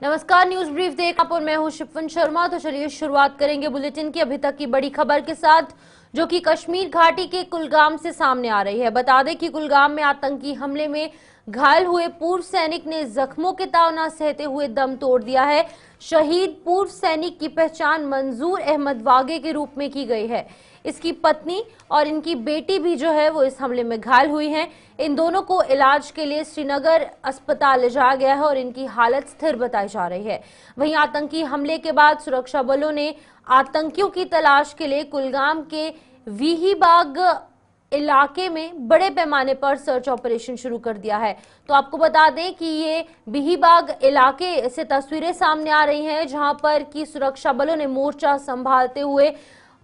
नमस्कार, news brief देख आप और मैं हूं शिफन शर्मा। तो चलिए शुरुआत करेंगे बुलेटिन की अभी तक की बड़ी खबर के साथ, जो कि कश्मीर घाटी के कुलगाम से सामने आ रही है। बता दें कि कुलगाम में आतंकी हमले में घायल हुए पूर्व सैनिक ने जख्मों के ताव न सहते हुए दम तोड़ दिया है। शहीद पूर्व सैनिक की पहचान मंजूर अहमद वागे के रूप में की गई है। इसकी पत्नी और इनकी बेटी भी जो है वो इस हमले में घायल हुई हैं। इन दोनों को इलाज के लिए श्रीनगर अस्पताल ले जाया गया है और इनकी हालत स्थिर बताई जा रही है। वहीं आतंकी हमले के बाद सुरक्षा बलों ने आतंकियों की तलाश के लिए कुलगाम के वीहीबाग इलाके में बड़े पैमाने पर सर्च ऑपरेशन शुरू कर दिया है। तो आपको बता दें कि ये बिहीबाग इलाके से तस्वीरें सामने आ रही हैं, जहां पर की सुरक्षा बलों ने मोर्चा संभालते हुए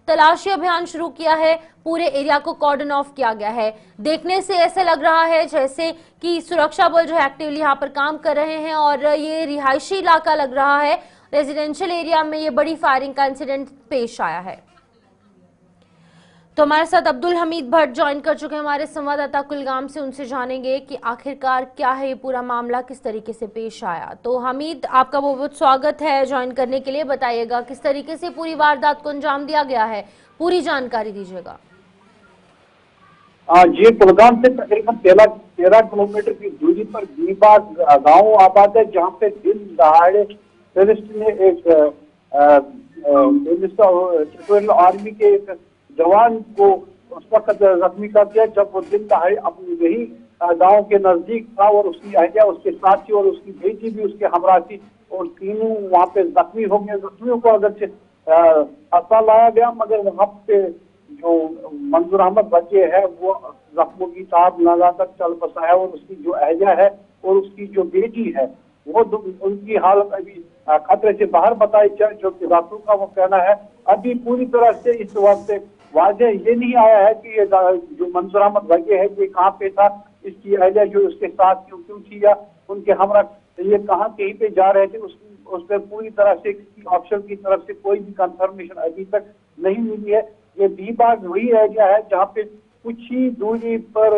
तलाशी अभियान शुरू किया है। पूरे एरिया को कॉर्डन ऑफ किया गया है। देखने से ऐसे लग रहा है जैसे कि सुरक्षा बल जो एक्टिवली यहाँ पर काम कर रहे हैं और ये रिहायशी इलाका लग रहा है। रेजिडेंशियल एरिया में ये बड़ी फायरिंग का इंसिडेंट पेश आया है। तो हमारे साथ अब्दुल हमीद भट्ट ज्वाइन कर चुके हैं, हमारे संवाददाता कुलगाम से। उनसे जानेंगे कि आखिरकार क्या है ये पूरा मामला, किस तरीके से पेश आया। तो हमीद, आपका बहुत बहुत स्वागत है ज्वाइन करने के लिए। बताइएगा किस तरीके से पूरी वारदात को अंजाम दिया गया है, पूरी जानकारी दीजिएगा। जी, कुलगाम से तकरीबन 13 किलोमीटर की दूरी पर बीबाग गांव आबाद है, जहां पे दिन दहाड़े टेररिस्ट ने एक आर्मी के एक जवान को उस वक्त जख्मी कर दिया जब वो दिन दहाड़े अपनी यही गांव के नजदीक था और उसकी अहलिया उसके साथ थी और उसकी बेटी भी उसके हमरा थी और तीनों वहां पे जख्मी हो गए। जख्मियों को अगर अस्पताल लाया गया, मगर वहां पे जो मंजूर अहमद बच्चे है वो जख्मों की ताब लगाकर चल बसा है और उसकी जो अहलिया है और उसकी जो बेटी है वो उनकी हालत अभी खतरे से बाहर बताई जाए, जो कि डॉक्टरों का वो कहना है। अभी पूरी तरह से इस वक्त वाजे ये नहीं आया है कि ये जो मंजूर अहमद बच्चे है ये कहाँ पे था, इसकी अहलिया जो उसके साथ क्यों थी या उनके हमरा ये कहाँ कहीं पे जा रहे थे, उस पर पूरी तरह से किसी ऑफिसर की तरफ से कोई भी कंफर्मेशन अभी तक नहीं मिली है। ये बीबाग वही एरिया है जहाँ पे कुछ ही दूरी पर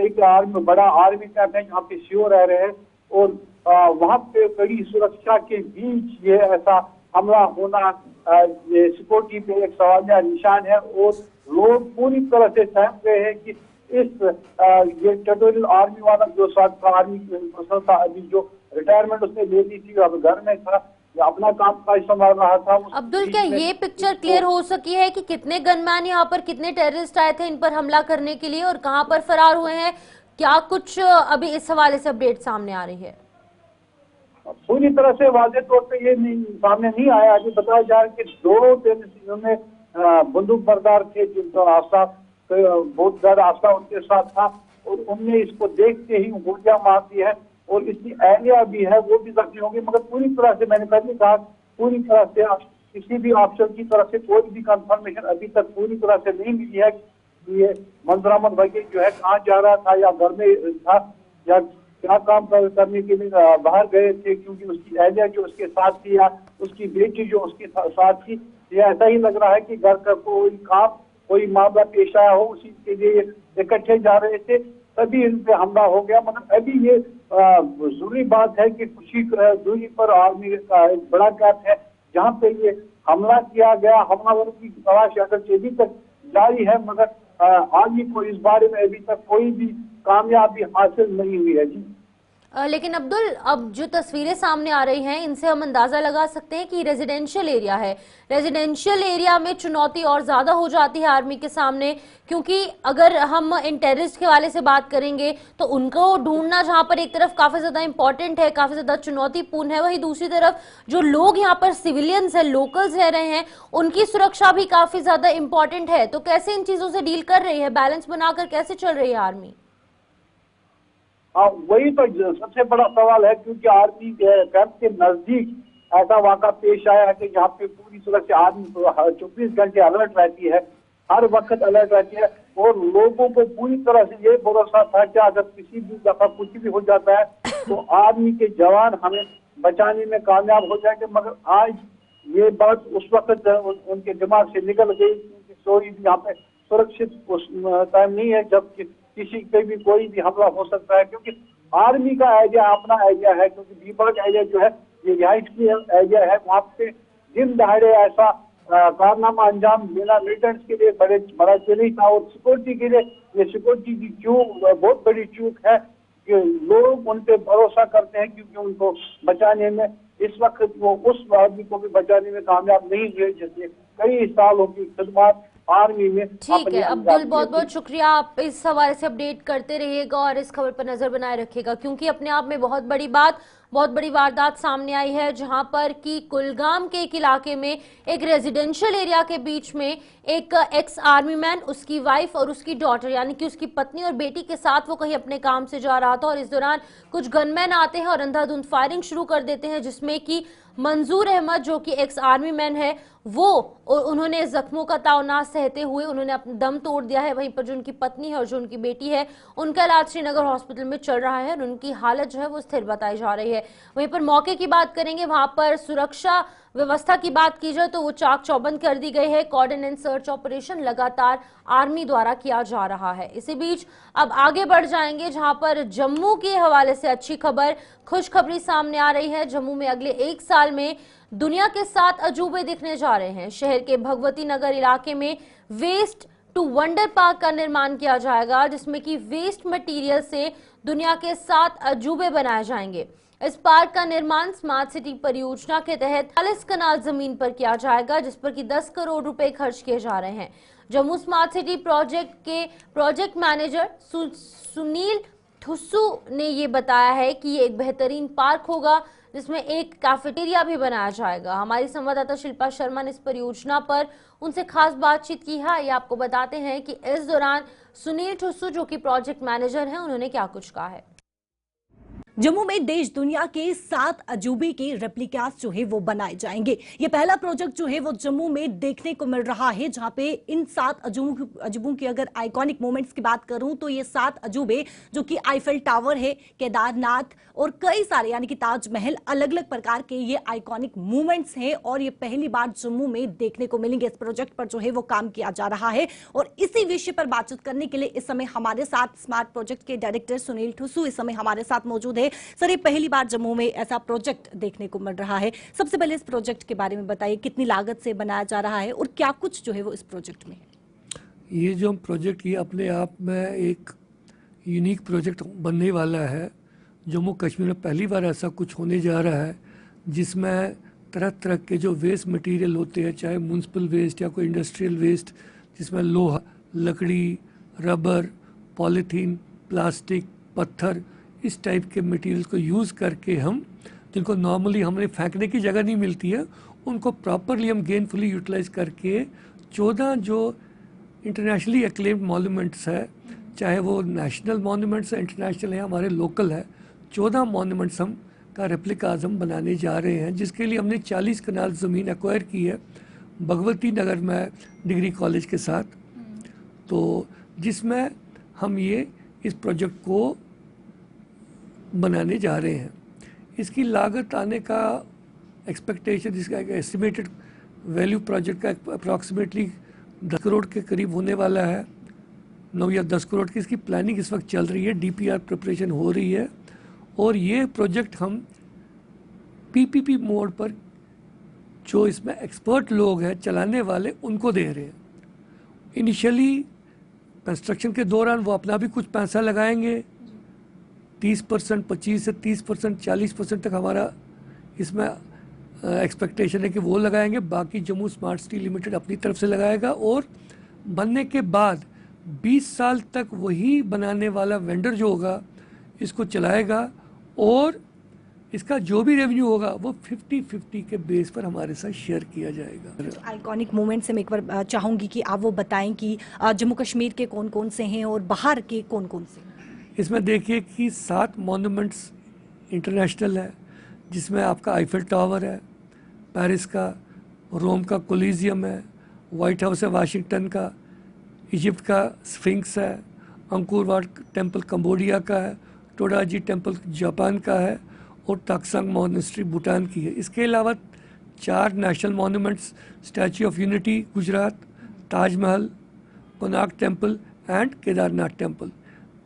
एक बड़ा आर्मी कैंप है जहाँ पे सीओ रह रहे हैं और वहाँ पे कड़ी सुरक्षा के बीच ये ऐसा हमला होना सिक्योरिटी पे एक सवालिया निशान है और लोग पूरी तरह से सहम गए हैं कि ये टेरिटोरियल आर्मी वाला जो आर्मी था, अभी जो रिटायरमेंट उसने ले ली थी, अब घर में था या अपना काम काज संभाल रहा था। अब्दुल, क्या ये पिक्चर क्लियर हो सकी है कि कितने गनमैन यहाँ पर, कितने टेररिस्ट आए थे इन पर हमला करने के लिए और कहाँ पर फरार हुए हैं? क्या कुछ अभी इस हवाले से अपडेट सामने आ रही है? पूरी तरह से वाजे तौर पे ये सामने नहीं आया। अभी बताया जा रहा है कि 2 टेररिस्टों में बंदूक बरदार थे जिनका आस्था बहुत ज्यादा आस्था उनके साथ था और उनने इसको देखते ही गोलियां मार दी है और इसकी एहलिया भी है वो भी जख्मी होगी। मगर पूरी तरह से मैंने पहले कहा, पूरी तरह से किसी भी ऑफिसर की तरफ से कोई भी कंफर्मेशन अभी तक पूरी तरह से नहीं मिली है कि ये मंजूर अहमद बच्चे जो है कहाँ जा रहा था या घर में था या क्या काम करने के लिए बाहर गए थे, क्योंकि उसकी अहलिया जो उसके साथ थी या उसकी बेटी जो उसके साथ थी, ये ऐसा ही लग रहा है कि घर का कोई काम कोई मामला पेश आया हो, उसी के लिए इकट्ठे जा रहे थे, तभी इन पे हमला हो गया। मतलब अभी ये जरूरी बात है कि कुछ ही दूरी पर आर्मी का एक बड़ा कैंप है जहाँ पे ये हमला किया गया। हमलावरों की तलाश अगर अभी तक जारी है, मगर आर्मी को इस बारे में अभी तक कोई भी कामयाबी हासिल नहीं हुई है। जी, लेकिन अब्दुल, अब जो तस्वीरें सामने आ रही हैं इनसे हम अंदाजा लगा सकते हैं कि रेजिडेंशियल एरिया है। रेजिडेंशियल एरिया में चुनौती और ज्यादा हो जाती है आर्मी के सामने, क्योंकि अगर हम इन टेररिस्ट के हवाले से बात करेंगे तो उनको ढूंढना जहां पर एक तरफ काफी ज्यादा इंपॉर्टेंट है, काफी ज्यादा चुनौतीपूर्ण है, वहीं दूसरी तरफ जो लोग यहाँ पर सिविलियंस है, लोकल्स रह रहे हैं, उनकी सुरक्षा भी काफी ज्यादा इंपॉर्टेंट है। तो कैसे इन चीजों से डील कर रही है, बैलेंस बनाकर कैसे चल रही है आर्मी? हाँ, वही तो सबसे बड़ा सवाल है, क्योंकि आर्मी कैंप के नजदीक ऐसा वाक़ा पेश आया है कि जहाँ पे पूरी तरह से आर्मी 24 घंटे अलर्ट रहती है, हर वक्त अलर्ट रहती है और लोगों को पूरी तरह से ये भरोसा था कि अगर किसी भी दफा कुछ भी हो जाता है तो आर्मी के जवान हमें बचाने में कामयाब हो जाएंगे। मगर आज ये बात उस वक्त उनके दिमाग से निकल गई, क्योंकि कोई भी यहाँ पे सुरक्षित उस टाइम नहीं है जब किसी पे भी कोई भी हमला हो सकता है, क्योंकि आर्मी का एरिया अपना एरिया है, क्योंकि बीबाग एरिया जो है ये रिहाइश की एरिया है, वहाँ पे दिन दहाड़े ऐसा कारनामा अंजाम देना मिलिटेंट्स के लिए बड़ा चैलेंज था। और सिक्योरिटी के लिए ये सिक्योरिटी की चूक बहुत बड़ी चूक है कि लोग उन पे भरोसा करते हैं, क्योंकि उनको बचाने में इस वक्त वो उस आदमी को भी बचाने में कामयाब नहीं हुए जिसने कई सालों की खिदमत आर्मी में। ठीक है अब्दुल, बहुत बहुत शुक्रिया। आप इस हवाले से अपडेट करते रहिएगा और इस खबर पर नजर बनाए रखिएगा, क्योंकि अपने आप में बहुत बड़ी वारदात सामने आई है, जहां पर कि कुलगाम के एक इलाके में एक रेजिडेंशियल एरिया के बीच में एक एक्स आर्मी मैन, उसकी वाइफ और उसकी डॉटर यानी कि उसकी पत्नी और बेटी के साथ वो कहीं अपने काम से जा रहा था और इस दौरान कुछ गनमैन आते हैं और अंधाधुंध फायरिंग शुरू कर देते हैं, जिसमें कि मंजूर अहमद जो कि एक्स आर्मी मैन है वो और उन्होंने जख्मों का ताव ना सहते हुए उन्होंने अपना दम तोड़ दिया है। वहीं पर जो उनकी पत्नी है और जो उनकी बेटी है उनका इलाज श्रीनगर हॉस्पिटल में चल रहा है और उनकी हालत जो है वो स्थिर बताई जा रही है। वहीं पर मौके की बात करेंगे, वहां पर सुरक्षा व्यवस्था की बात की जाए तो वो चाक चौबंद कर दी गई है। कॉर्डन एंड सर्च ऑपरेशन लगातार आर्मी द्वारा किया जा रहा है। इसी बीच अब आगे बढ़ जाएंगे, जहां पर जम्मू के हवाले से अच्छी खबर, खुशखबरी सामने आ रही है। जम्मू में अगले 1 साल में दुनिया के 7 अजूबे दिखने जा रहे हैं। शहर के भगवती नगर इलाके में वेस्ट टू वंडर पार्क का निर्माण किया जाएगा, जिसमें कि वेस्ट मटेरियल से दुनिया के 7 अजूबे बनाए जाएंगे। इस पार्क का निर्माण स्मार्ट सिटी परियोजना के तहत 40 कनाल जमीन पर किया जाएगा, जिस पर कि 10 करोड़ रुपए खर्च किए जा रहे हैं। जम्मू स्मार्ट सिटी प्रोजेक्ट के प्रोजेक्ट मैनेजर सुनील ठुस्सू ने ये बताया है कि ये एक बेहतरीन पार्क होगा, जिसमें एक कैफेटेरिया भी बनाया जाएगा। हमारी संवाददाता शिल्पा शर्मा ने इस परियोजना पर उनसे खास बातचीत की है। ये आपको बताते हैं कि इस दौरान सुनील ठुस्सू जो कि प्रोजेक्ट मैनेजर हैं, उन्होंने क्या कुछ कहा है। जम्मू में देश दुनिया के 7 अजूबे के रेप्लिकास जो है वो बनाए जाएंगे। ये पहला प्रोजेक्ट जो है वो जम्मू में देखने को मिल रहा है, जहां पे इन 7 अजूबों की अगर आइकॉनिक मोमेंट्स की बात करूं तो ये 7 अजूबे जो कि आईफेल टावर है, केदारनाथ और कई सारे यानी कि ताजमहल, अलग अलग प्रकार के ये आइकॉनिक मोमेंट्स हैं और ये पहली बार जम्मू में देखने को मिलेंगे। इस प्रोजेक्ट पर जो है वो काम किया जा रहा है और इसी विषय पर बातचीत करने के लिए इस समय हमारे साथ स्मार्ट प्रोजेक्ट के डायरेक्टर सुनील ठुस्सू इस समय हमारे साथ मौजूद है। सर, ये पहली बार जम्मू में ऐसा प्रोजेक्ट देखने को मिल रहा है। सबसे पहले इस प्रोजेक्ट के बारे में बताइए, कितनी लागत से बनाया जा रहा है और क्या कुछ जो है वो इस प्रोजेक्ट में है। ये जो प्रोजेक्ट ये अपने आप में एक यूनिक प्रोजेक्ट बनने वाला है। जम्मू कश्मीर में पहली बार ऐसा कुछ होने जा रहा है जिसमें तरह तरह के जो वेस्ट मटेरियल होते हैं, चाहे म्यूनसिपल वेस्ट या कोई इंडस्ट्रियल वेस्ट, जिसमें लोहा, लकड़ी, रबर, पॉलीथीन, प्लास्टिक, पत्थर, इस टाइप के मटेरियल को यूज़ करके हम, जिनको नॉर्मली हमें फेंकने की जगह नहीं मिलती है, उनको प्रॉपरली हम गेनफुली यूटिलाइज करके 14 जो इंटरनेशनली एक्लेम्ड मॉन्यूमेंट्स है, चाहे वो नेशनल मॉन्यूमेंट्स है, इंटरनेशनल है, हमारे लोकल है, 14 मॉन्यूमेंट्स हम का रेप्लिकाज हम बनाने जा रहे हैं, जिसके लिए हमने 40 कनाल ज़मीन एक्वायर की है भगवती नगर में डिग्री कॉलेज के साथ। तो जिसमें हम ये इस प्रोजेक्ट को बनाने जा रहे हैं। इसकी लागत आने का एक्सपेक्टेशन, इसका एक एस्टिमेटेड वैल्यू प्रोजेक्ट का अप्रॉक्सीमेटली 10 करोड़ के करीब होने वाला है। 9 या 10 करोड़ की इसकी प्लानिंग इस वक्त चल रही है, डीपीआर प्रिपरेशन हो रही है और ये प्रोजेक्ट हम पीपीपी मोड पर जो इसमें एक्सपर्ट लोग हैं चलाने वाले उनको दे रहे हैं। इनिशियली कंस्ट्रक्शन के दौरान वो अपना भी कुछ पैसा लगाएंगे, 30%, 25 से 30%, 40% तक हमारा इसमें एक्सपेक्टेशन है कि वो लगाएंगे। बाकी जम्मू स्मार्ट सिटी लिमिटेड अपनी तरफ से लगाएगा और बनने के बाद 20 साल तक वही बनाने वाला वेंडर जो होगा इसको चलाएगा और इसका जो भी रेवेन्यू होगा वो 50-50 के बेस पर हमारे साथ शेयर किया जाएगा। आइकॉनिक मोमेंट से मैं एक बार चाहूँगी कि आप वो बताएं कि जम्मू कश्मीर के कौन कौन से हैं और बाहर के कौन कौन से। इसमें देखिए कि 7 मॉन्यूमेंट्स इंटरनेशनल है, जिसमें आपका आईफेल टावर है पेरिस का, रोम का कोलिजियम है, वाइट हाउस है वाशिंगटन का, इजिप्ट का स्फिंक्स है, अंकुर वाट टेम्पल कंबोडिया का है, टोडाजी टेम्पल जापान का है और ताकसंग मॉनेस्ट्री भूटान की है। इसके अलावा 4 national monuments, statue of unity Gujarat, Taj Mahal, Konark temple and Kedarnath temple.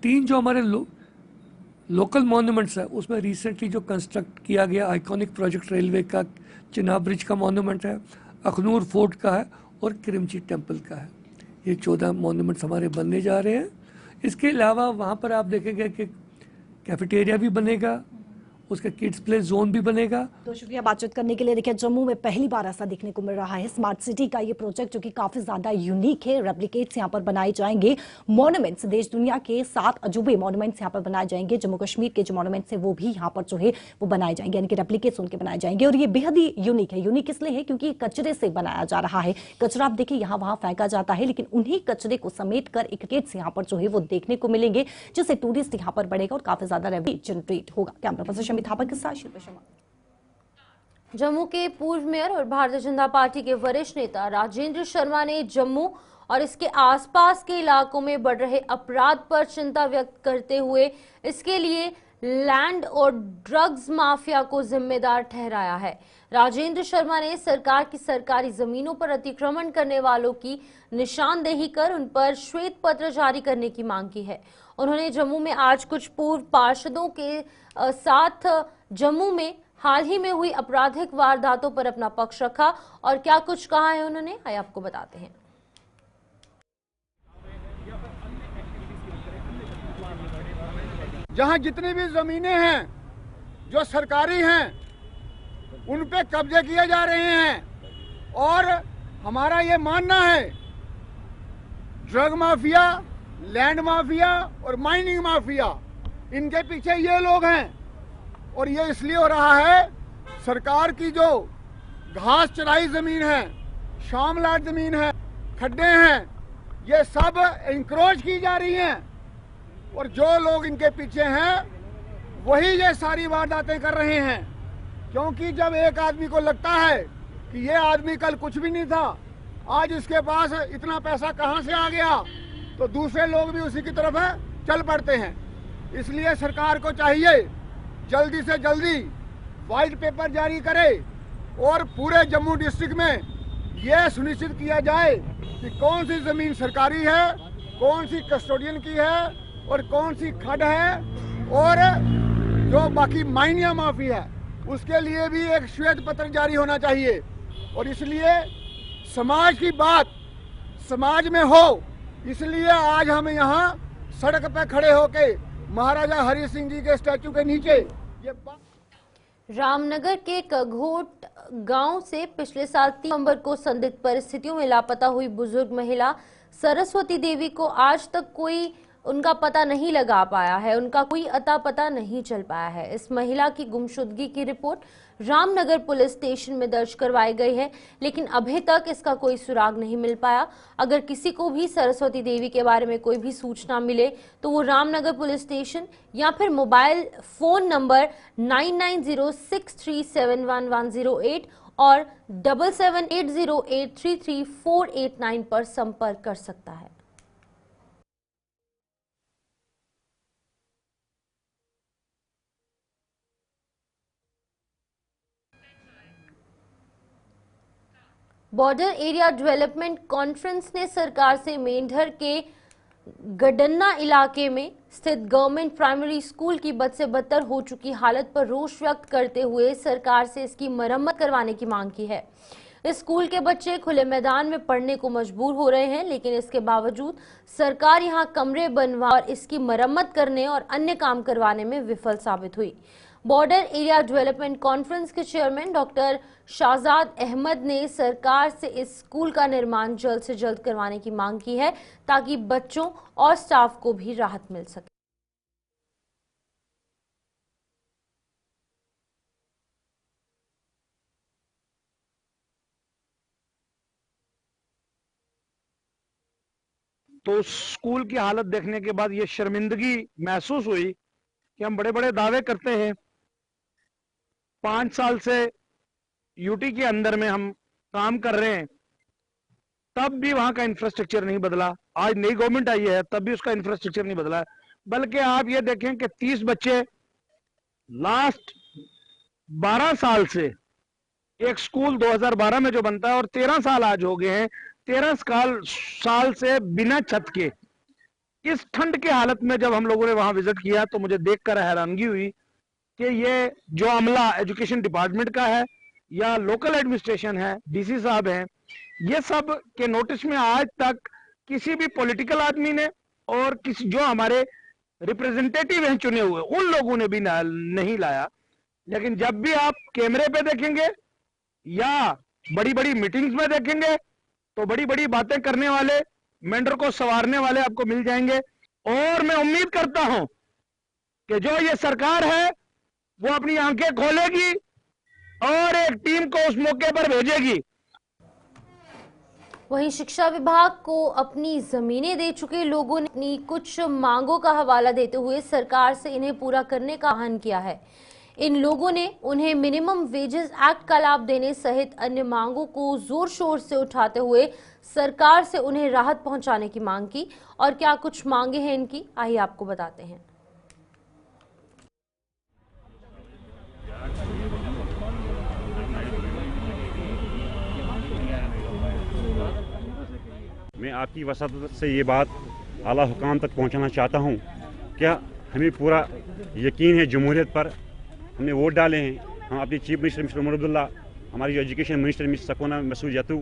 3 जो हमारे लोकल मॉन्यूमेंट्स है उसमें रिसेंटली जो कंस्ट्रक्ट किया गया आइकॉनिक प्रोजेक्ट रेलवे का चिनाब ब्रिज का मॉन्यूमेंट है, अखनूर फोर्ट का है और किरमची टेम्पल का है। ये 14 मॉन्यूमेंट्स हमारे बनने जा रहे हैं। इसके अलावा वहाँ पर आप देखेंगे कि कैफेटेरिया भी बनेगा, उसका किड्स प्ले जोन भी बनेगा। तो शुक्रिया बातचीत करने के लिए। देखिए, जम्मू में पहली बार ऐसा देखने को मिल रहा है, स्मार्ट सिटी का ये प्रोजेक्ट जो कि काफी ज्यादा यूनिक है। रेप्लिकेट्स यहाँ पर बनाए जाएंगे, मॉन्यूमेंट्स, देश दुनिया के 7 अजूबे मॉन्यूमेंट्स यहाँ पर बनाए जाएंगे। जम्मू कश्मीर के जो मॉन्यूमेंट्स है वो भी यहाँ पर जो है वो बनाए जाएंगे, यानी कि रेप्लिकेट्स उनके बनाए जाएंगे। और ये बेहद ही यूनिक है। यूनिक इसलिए है क्योंकि कचरे से बनाया जा रहा है। कचरा आप देखिए यहाँ वहां फेंका जाता है, लेकिन उन्हीं कचरे को समेट कर रेप्लिकेट्स यहाँ पर जो है वो देखने को मिलेंगे, जिससे टूरिस्ट यहाँ पर बढ़ेगा और काफी ज्यादा रेवेन्यू जनरेट होगा। कैमरा पर्सन शमी थापा के साथ शिल्पा शर्मा। जम्मू के पूर्व मेयर और भारतीय जनता पार्टी के वरिष्ठ नेता राजेंद्र शर्मा ने जम्मू और इसके आसपास के इलाकों में बढ़ रहे अपराध पर चिंता व्यक्त करते हुए इसके लिए लैंड और ड्रग्स माफिया को जिम्मेदार ठहराया है। राजेंद्र शर्मा ने सरकार की सरकारी जमीनों पर अतिक्रमण करने वालों की निशानदेही कर उन पर श्वेत पत्र जारी करने की मांग की है। उन्होंने जम्मू में आज कुछ पूर्व पार्षदों के साथ जम्मू में हाल ही में हुई आपराधिक वारदातों पर अपना पक्ष रखा और क्या कुछ कहा है उन्होंने, आइए आपको बताते हैं। जहां जितनी भी जमीनें हैं जो सरकारी हैं उन पे कब्जे किए जा रहे हैं और हमारा ये मानना है ड्रग माफिया, लैंड माफिया और माइनिंग माफिया, इनके पीछे ये लोग हैं। और ये इसलिए हो रहा है, सरकार की जो घास चराई जमीन है, शामलाट जमीन है, खड्डे हैं, ये सब इंक्रोच की जा रही हैं और जो लोग इनके पीछे हैं वही ये सारी वारदातें कर रहे हैं। क्योंकि जब एक आदमी को लगता है कि ये आदमी कल कुछ भी नहीं था, आज इसके पास इतना पैसा कहां से आ गया, तो दूसरे लोग भी उसी की तरफ चल पड़ते हैं। इसलिए सरकार को चाहिए जल्दी से जल्दी व्हाइट पेपर जारी करे और पूरे जम्मू डिस्ट्रिक्ट में यह सुनिश्चित किया जाए कि कौन सी जमीन सरकारी है, कौन सी कस्टोडियन की है और कौन सी खड है, और जो बाकी माइनिया माफी है उसके लिए भी एक श्वेत पत्र जारी होना चाहिए। और इसलिए समाज की बात समाज में हो, इसलिए आज हम यहाँ सड़क पे खड़े होके महाराजा हरि सिंह जी के स्टैचू के नीचे ये रामनगर के कघोट गांव से पिछले साल 3 नवंबर को संदिग्ध परिस्थितियों में लापता हुई बुजुर्ग महिला सरस्वती देवी को आज तक कोई उनका पता नहीं लगा पाया है, उनका कोई अता पता नहीं चल पाया है। इस महिला की गुमशुदगी की रिपोर्ट रामनगर पुलिस स्टेशन में दर्ज करवाई गई है, लेकिन अभी तक इसका कोई सुराग नहीं मिल पाया। अगर किसी को भी सरस्वती देवी के बारे में कोई भी सूचना मिले तो वो रामनगर पुलिस स्टेशन या फिर मोबाइल फोन नंबर 9906371108 और 7780833489 पर संपर्क कर सकता है। बॉर्डर एरिया डेवलपमेंट कॉन्फ्रेंस ने सरकार से मेंढर के गडन्ना इलाके में स्थित गवर्नमेंट प्राइमरी स्कूल की बद से बदतर हो चुकी हालत पर रोष व्यक्त करते हुए सरकार से इसकी मरम्मत करवाने की मांग की है। इस स्कूल के बच्चे खुले मैदान में पढ़ने को मजबूर हो रहे हैं, लेकिन इसके बावजूद सरकार यहां कमरे बनवा और इसकी मरम्मत करने और अन्य काम करवाने में विफल साबित हुई। बॉर्डर एरिया डेवलपमेंट कॉन्फ्रेंस के चेयरमैन डॉक्टर शाहजाद अहमद ने सरकार से इस स्कूल का निर्माण जल्द से जल्द करवाने की मांग की है, ताकि बच्चों और स्टाफ को भी राहत मिल सके। तो स्कूल की हालत देखने के बाद ये शर्मिंदगी महसूस हुई कि हम बड़े बड़े दावे करते हैं। 5 साल से यूटी के अंदर में हम काम कर रहे हैं, तब भी वहां का इंफ्रास्ट्रक्चर नहीं बदला। आज नई गवर्नमेंट आई है तब भी उसका इंफ्रास्ट्रक्चर नहीं बदला है। बल्कि आप ये देखें कि 30 बच्चे लास्ट 12 साल से, एक स्कूल 2012 में जो बनता है और 13 साल आज हो गए हैं, 13 साल से बिना छत के इस ठंड के हालत में जब हम लोगों ने वहां विजिट किया तो मुझे देखकर हैरानगी हुई कि ये जो अमला एजुकेशन डिपार्टमेंट का है या लोकल एडमिनिस्ट्रेशन है, डीसी साहब हैं, ये सब के नोटिस में आज तक किसी भी पॉलिटिकल आदमी ने और किसी जो हमारे रिप्रेजेंटेटिव हैं चुने हुए, उन लोगों ने भी नहीं लाया। लेकिन जब भी आप कैमरे पे देखेंगे या बड़ी बड़ी मीटिंग्स में देखेंगे तो बड़ी बड़ी बातें करने वाले, मेंढर को संवारने वाले आपको मिल जाएंगे। और मैं उम्मीद करता हूं कि जो ये सरकार है वो अपनी आंखें खोलेगी और एक टीम को उस मौके पर भेजेगी। वहीं शिक्षा विभाग को अपनी जमीनें दे चुके लोगों ने अपनी कुछ मांगों का हवाला देते हुए सरकार से इन्हें पूरा करने का आह्वान किया है। इन लोगों ने उन्हें मिनिमम वेजेस एक्ट का लाभ देने सहित अन्य मांगों को जोर शोर से उठाते हुए सरकार से उन्हें राहत पहुंचाने की मांग की। और क्या कुछ मांगे हैं इनकी, आइए आपको बताते हैं। मैं आपकी वसात से ये बात आला हुकाम तक पहुंचाना चाहता हूं। क्या हमें पूरा यकीन है जमहूरियत पर, हमने वोट डाले हैं। हम अपने chief minister mister Omar Abdullah, हमारी जो education minister miss Sakina Masood Itoo,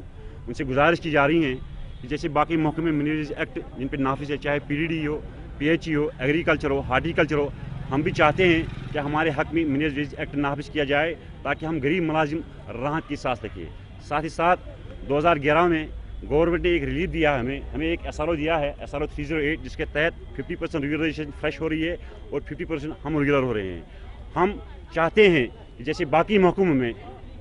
उनसे गुजारिश की जा रही है कि जैसे बाकी महकमे मिनरल्स एक्ट जिन पर नाफिज है, चाहे PDD हो, PHE हो, एग्रीकल्चर हो, हार्टिकल्चर हो, हम भी चाहते हैं कि हमारे हक में मिनरल्स एक्ट नाफिज किया जाए ताकि हम गरीब मुलाजिम राहत की सांस रखें। साथ ही साथ 2011 में गवर्नमेंट ने एक रिलीफ दिया है, हमें एक SRO दिया है, SRO 308, जिसके तहत 50% रेगुलराइजेशन फ्रेश हो रही है और 50% हम रेगुलर हो रहे हैं। हम चाहते हैं कि जैसे बाकी महकमों में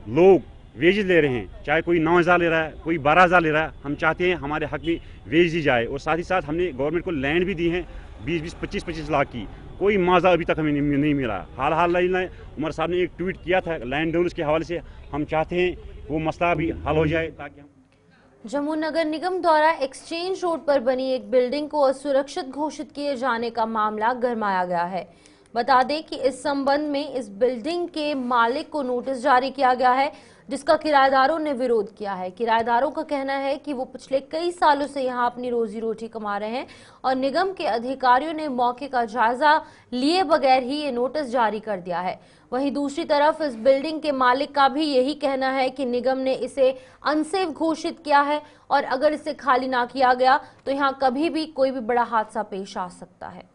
लोग वेजेस ले रहे हैं, चाहे कोई 9,000 ले रहा है, कोई 12,000 ले रहा है, हम चाहते हैं हमारे हक में वेज दी जाए। और साथ ही साथ हमने गवर्नमेंट को लैंड भी दी है 20-20, 25-25 लाख की, कोई मुआवजा अभी तक हमें नहीं मिला। हाल में उमर साहब ने एक ट्वीट किया था लैंड डोनर्स के हवाले से, हम चाहते हैं वो मसला भी हल हो जाए ताकि हम। जम्मू नगर निगम द्वारा एक्सचेंज रोड पर बनी एक बिल्डिंग को असुरक्षित घोषित किए जाने का मामला गरमाया गया है। बता दें कि इस संबंध में इस बिल्डिंग के मालिक को नोटिस जारी किया गया है, जिसका किराएदारों ने विरोध किया है। किराएदारों का कहना है कि वो पिछले कई सालों से यहां अपनी रोजी रोटी कमा रहे हैं और निगम के अधिकारियों ने मौके का जायजा लिए बगैर ही ये नोटिस जारी कर दिया है। वहीं दूसरी तरफ इस बिल्डिंग के मालिक का भी यही कहना है कि निगम ने इसे अनसेफ घोषित किया है और अगर इसे खाली ना किया गया तो यहां कभी भी कोई भी बड़ा हादसा पेश आ सकता है।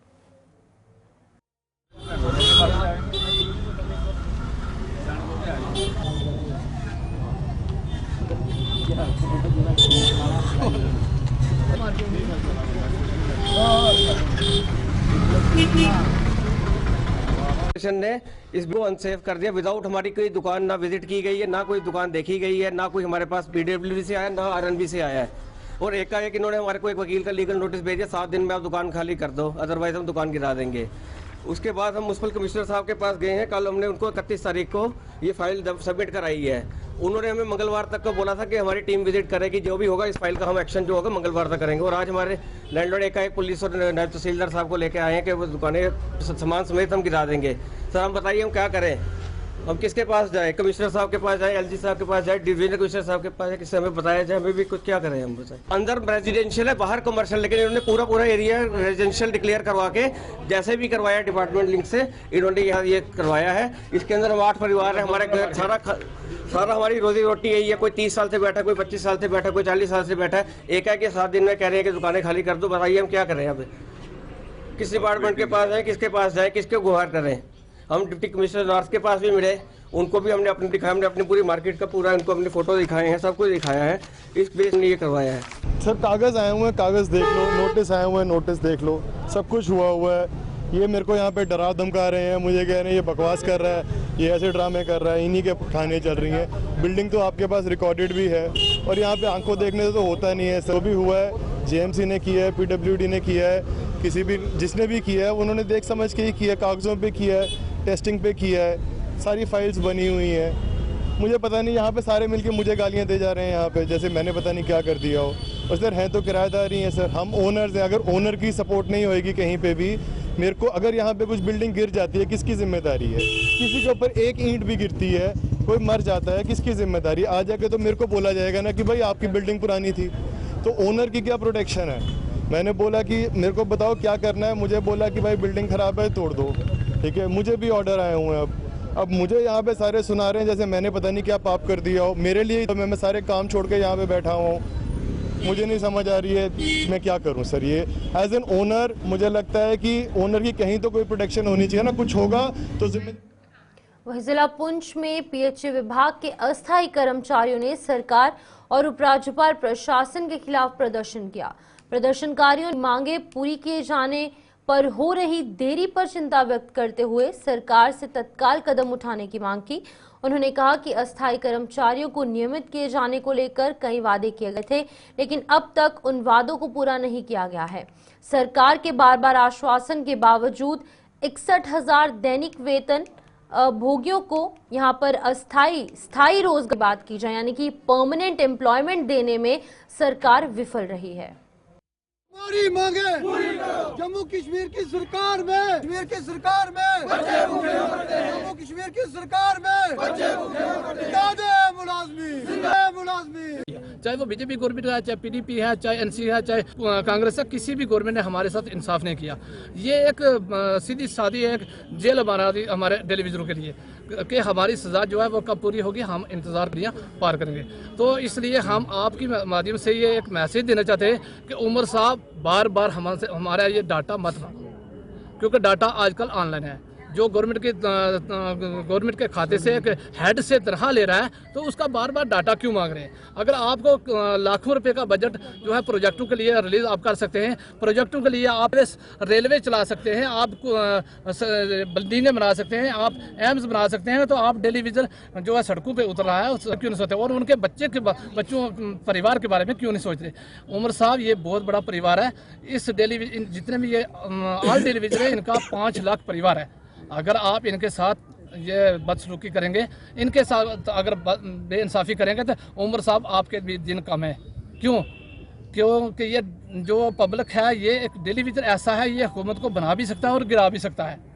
ने इसको अनसेफ कर दिया विदाउट हमारी कोई दुकान ना विजिट की गई है, ना कोई दुकान देखी गई है, ना कोई हमारे पास PWD से आया, ना RNB से आया है। और एकाएक इन्होंने हमारे को एक वकील का लीगल नोटिस भेजा, 7 दिन में आप दुकान खाली कर दो, अदरवाइज हम दुकान गिरा देंगे। उसके बाद हम म्युनिसिपल कमिश्नर साहब के पास गए हैं, कल हमने उनको 31 तारीख को ये फाइल सबमिट कराई है। उन्होंने हमें मंगलवार तक को बोला था कि हमारी टीम विजिट करेगी, जो भी होगा इस फाइल का हम एक्शन जो होगा मंगलवार तक करेंगे। और आज हमारे लैंडलॉर्ड एकाएक पुलिस और नायब तहसीलदार साहब को लेके आए हैं कि वो दुकानें सामान समेत हम गिरा देंगे। सर हम बताइए हम क्या करें, हम किसके पास जाए? कमिश्नर साहब के पास जाए, LG साहब के पास जाए, डिवीजनल कमिश्नर साहब के पास जाए, किससे हमें बताया जाए? हमें भी कुछ क्या करें हम बताएं। अंदर रेजिडेंशियल है, बाहर कमर्शियल, लेकिन इन्होंने पूरा एरिया रेजिडेंशियल डिक्लेयर करवा के जैसे भी करवाया डिपार्टमेंट लिंक से इन्होंने यहाँ ये करवाया है। इसके अंदर हम 8 परिवार है, हमारे घर सारा हमारी रोजी रोटी यही है। कोई 30 साल से बैठा, कोई 25 साल से बैठा, कोई 40 साल से बैठा है। एक 7 दिन में कह रहे हैं कि दुकानें खाली कर दो। बताइए हम क्या करें? अब किस डिपार्टमेंट के पास जाए, किसके पास जाए, किसके गुहार करें? हम डिप्टी कमिश्नर नॉर्थ के पास भी मिले, उनको भी हमने अपने दिखाया, हमने अपनी पूरी मार्केट का पूरा उनको अपने फोटो दिखाए हैं, सब कुछ दिखाया है। इस बेस ने ये करवाया है। सर कागज़ आए हुए हैं, कागज़ देख लो, नोटिस आए हुए हैं, नोटिस देख लो, सब कुछ हुआ है। ये मेरे को यहाँ पे डरा धमका रहे हैं, मुझे कह रहे हैं ये बकवास कर रहा है, ये ऐसे ड्रामे कर रहा है, इन्हीं के खाने चल रही हैं। बिल्डिंग तो आपके पास रिकॉर्डेड भी है और यहाँ पे आंखों देखने से तो होता नहीं है। सब भी हुआ है, JMC ने किया है, PWD ने किया है, किसी भी जिसने भी किया है उन्होंने देख समझ के ही किया है, कागज़ों पे किया है, टेस्टिंग पे किया है, सारी फाइल्स बनी हुई हैं। मुझे पता नहीं यहाँ पे सारे मिलके मुझे गालियाँ दे जा रहे हैं यहाँ पे, जैसे मैंने पता नहीं क्या कर दिया हो। और सर हैं तो किराएदार ही हैं सर, हम ओनर्स हैं। अगर ओनर की सपोर्ट नहीं होएगी कहीं पे भी, मेरे को अगर यहाँ पे कुछ बिल्डिंग गिर जाती है किसकी जिम्मेदारी है? किसी के ऊपर एक ईंट भी गिरती है, कोई मर जाता है, किसकी जिम्मेदारी? आ जाके तो मेरे को बोला जाएगा ना कि भाई आपकी बिल्डिंग पुरानी थी। तो ओनर की क्या प्रोटेक्शन है? मैंने बोला कि मेरे को बताओ क्या करना है, मुझे बोला कि भाई बिल्डिंग खराब है तोड़ दो, ठीक है। मुझे भी ऑर्डर आए हुए हैं अब मुझे यहाँ पे सारे सुना रहे हैं जैसे मैंने पता नहीं क्या पाप कर दिया हो मेरे लिए, तो मैं सारे काम छोड़ के यहाँ पे बैठा हुआ हूँ। मुझे नहीं समझ आ रही है मैं क्या करूँ सर। ये एज एन ओनर मुझे लगता है कि ओनर की कहीं तो कोई प्रोटेक्शन होनी चाहिए ना, कुछ होगा तो वहीं जिला पुंछ में पीएचई विभाग के अस्थायी कर्मचारियों ने सरकार और उपराज्यपाल प्रशासन के खिलाफ प्रदर्शन किया। प्रदर्शनकारियों ने मांगे पूरी किए जाने पर हो रही देरी पर चिंता व्यक्त करते हुए सरकार से तत्काल कदम उठाने की मांग की। उन्होंने कहा कि अस्थायी कर्मचारियों को नियमित किए जाने को लेकर कई वादे किए गए थे, लेकिन अब तक उन वादों को पूरा नहीं किया गया है। सरकार के बार बार आश्वासन के बावजूद 61,000 दैनिक वेतन भोगियों को यहां पर स्थायी रोजगार की बात की जाए यानी कि परमानेंट एम्प्लॉयमेंट देने में सरकार विफल रही है। हमारी मांगे जम्मू कश्मीर की सरकार में, जम्मू कश्मीर की सरकार में मुलाजमी, चाहे वो बीजेपी गवर्नमेंट है, चाहे पीडीपी है, चाहे एनसी है, चाहे कांग्रेस है, किसी भी गवर्नमेंट ने हमारे साथ इंसाफ नहीं किया। ये एक सीधी सादी एक जेल बना दी हमारे टेलीविजनों के लिए कि हमारी सजा जो है वो कब पूरी होगी, हम इंतजार करिए पार करेंगे। तो इसलिए हम आपकी माध्यम से ये एक मैसेज देना चाहते हैं कि उमर साहब बार बार हमारा ये डाटा मत लो, क्योंकि डाटा आजकल ऑनलाइन है। जो गवर्नमेंट के खाते से एक हेड से तनख्वाह ले रहा है तो उसका बार बार डाटा क्यों मांग रहे हैं? अगर आपको लाखों रुपए का बजट जो है प्रोजेक्टों के लिए रिलीज आप कर सकते हैं, प्रोजेक्टों के लिए आप रेलवे चला सकते हैं, आप बिल्डिंगें बना सकते हैं, आप एम्स बना सकते हैं, तो आप टेलीविजन जो है सड़कों पे उतर रहा है क्यों नहीं सोचते? और उनके बच्चों परिवार के बारे में क्यों नहीं सोच रहे? उमर साहब ये बहुत बड़ा परिवार है। इस टेलीविजन जितने भी ये ऑल टेलीविजन है इनका 5 लाख परिवार है। अगर आप इनके साथ ये बदसलूकी करेंगे, इनके साथ अगर बेइंसाफी करेंगे तो उमर साहब आपके भी दिन कम है। क्योंकि ये जो पब्लिक है ये एक टेलीविजन ऐसा है, ये हुकूमत को बना भी सकता है और गिरा भी सकता है।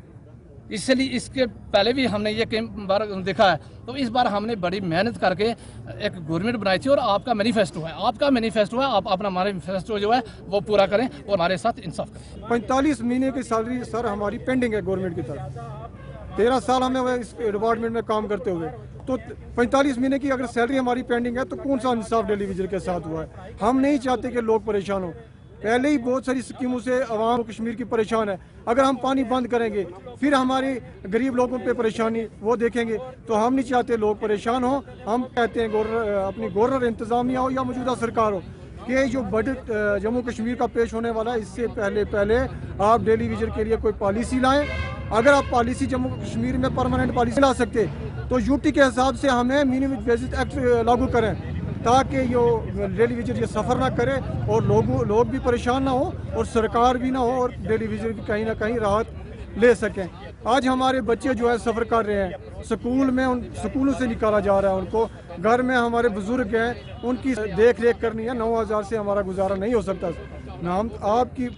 इसलिए इसके पहले भी हमने ये कई बार देखा है, तो इस बार हमने बड़ी मेहनत करके एक गवर्नमेंट बनाई थी और आपका मैनिफेस्टो है, आप अपना मैनिफेस्टो जो है वो पूरा करें और हमारे साथ इंसाफ करें। 45 महीने की सैलरी सर हमारी पेंडिंग है गवर्नमेंट की तरफ। 13 साल हमें इस डिपार्टमेंट में काम करते हुए, तो 45 महीने की अगर सैलरी हमारी पेंडिंग है तो कौन सा इंसाफ टेलीविजन के साथ हुआ है? हम नहीं चाहते कि लोग परेशान हो। पहले ही बहुत सारी स्कीमों से अवाम कश्मीर की परेशान है। अगर हम पानी बंद करेंगे फिर हमारे गरीब लोगों पे परेशानी वो देखेंगे, तो हम नहीं चाहते लोग परेशान हो। हम कहते हैं अपनी गवर्नर इंतजामिया हो या मौजूदा सरकार हो कि जो बजट जम्मू कश्मीर का पेश होने वाला है इससे पहले आप टेलीविजन के लिए कोई पॉलिसी लाएं। अगर आप पॉलिसी जम्मू कश्मीर में परमानेंट पॉलिसी ला सकते तो यूटी के हिसाब से हमें मिनिमम बेसिक एक्ट लागू करें, ताकि यो टेलीविजन ये सफ़र ना करे और लोग भी परेशान ना हो और सरकार भी ना हो और टेलीविजन की कहीं ना कहीं राहत ले सकें। आज हमारे बच्चे जो है सफ़र कर रहे हैं, स्कूलों से निकाला जा रहा है उनको, घर में हमारे बुजुर्ग हैं उनकी देख रेख करनी है। 9,000 से हमारा गुजारा नहीं हो सकता। हम आपकी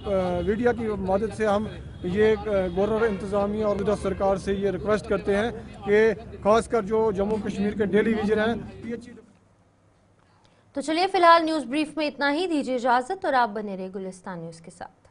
मीडिया की मदद से हम ये गवर्नर इंतज़ामिया और मौजूदा सरकार से ये रिक्वेस्ट करते हैं कि खासकर जो जम्मू कश्मीर के टेलीविजन हैं। तो चलिए फिलहाल न्यूज ब्रीफ में इतना ही, दीजिए इजाजत और आप बने रहे गुलिस्तान न्यूज के साथ।